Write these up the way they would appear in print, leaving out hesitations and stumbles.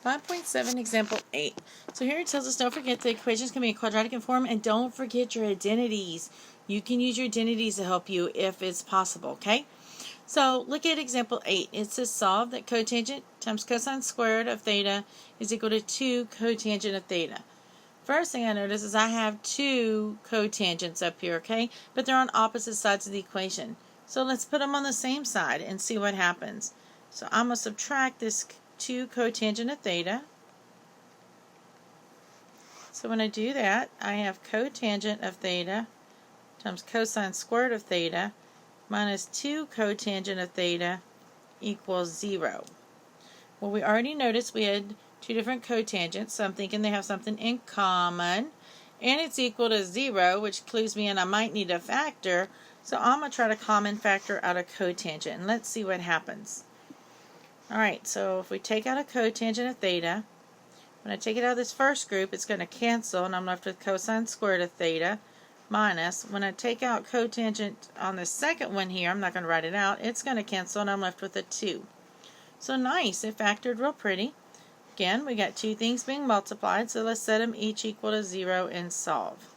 5.7, example 8. So here it tells us don't forget the equations can be in quadratic form, and don't forget your identities. You can use your identities to help you if it's possible, okay? So look at example 8. It says solve that cotangent times cosine squared of theta is equal to 2 cotangent of theta. First thing I notice is I have 2 cotangents up here, okay? But they're on opposite sides of the equation. So let's put them on the same side and see what happens. So I'm going to subtract this 2 cotangent of theta. So when I do that, I have cotangent of theta times cosine squared of theta minus 2 cotangent of theta equals 0. Well, we already noticed we had 2 different cotangents, so I'm thinking they have something in common. And it's equal to 0, which clues me in I might need a factor. So I'm going to try to common factor out a cotangent, and let's see what happens. Alright, so if we take out a cotangent of theta, when I take it out of this first group, it's going to cancel, and I'm left with cosine squared of theta minus, when I take out cotangent on the second one here, I'm not going to write it out, it's going to cancel, and I'm left with a 2. So nice, it factored real pretty. Again, we got 2 things being multiplied, so let's set them each equal to 0 and solve.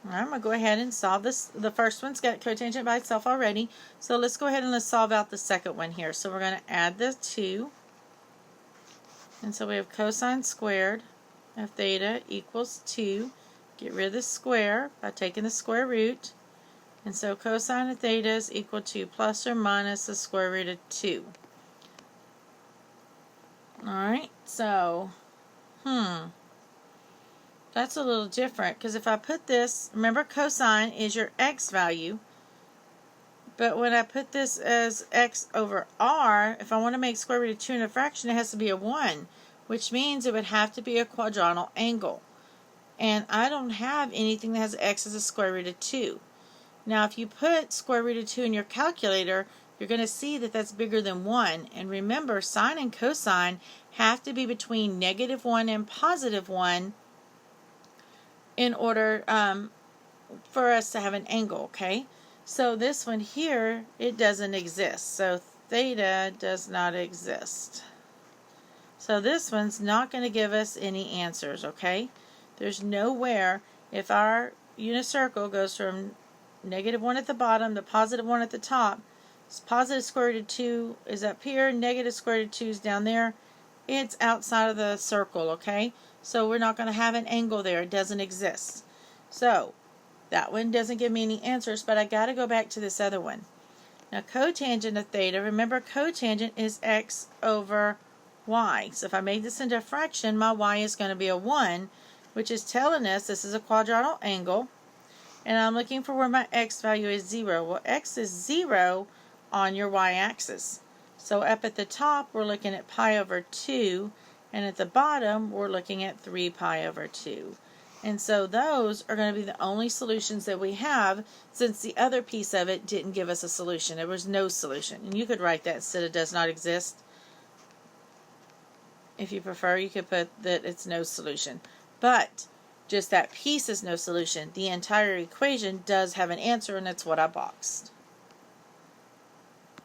Alright, I'm going to go ahead and solve this. The first one's got cotangent by itself already, so let's go ahead and let's solve out the second one here. So we're going to add the 2, and so we have cosine squared of theta equals 2. Get rid of the square by taking the square root, and so cosine of theta is equal to plus or minus the square root of 2. Alright, so, that's a little different, because if I put this, remember cosine is your x value, but when I put this as x over r, if I want to make square root of 2 in a fraction, it has to be a 1, which means it would have to be a quadrantal angle. And I don't have anything that has x as a square root of 2. Now if you put square root of 2 in your calculator, you're going to see that that's bigger than 1. And remember, sine and cosine have to be between -1 and +1 in order for us to have an angle, okay? So this one here, it doesn't exist. So theta does not exist. So this one's not going to give us any answers, okay? There's nowhere, if our unit circle goes from -1 at the bottom to +1 at the top, positive square root of 2 is up here, negative square root of 2 is down there, it's outside of the circle, okay? So we're not going to have an angle there. It doesn't exist. So that one doesn't give me any answers, but I got to go back to this other one. Now cotangent of theta, remember cotangent is x over y. So if I made this into a fraction, my y is going to be a 1, which is telling us this is a quadrantal angle. And I'm looking for where my x value is 0. Well, x is 0 on your y-axis. So up at the top, we're looking at pi over 2. And at the bottom, we're looking at 3 pi over 2. And so those are going to be the only solutions that we have, since the other piece of it didn't give us a solution. There was no solution. And you could write that instead of does not exist. If you prefer, you could put that it's no solution. But just that piece is no solution. The entire equation does have an answer, and that's what I boxed.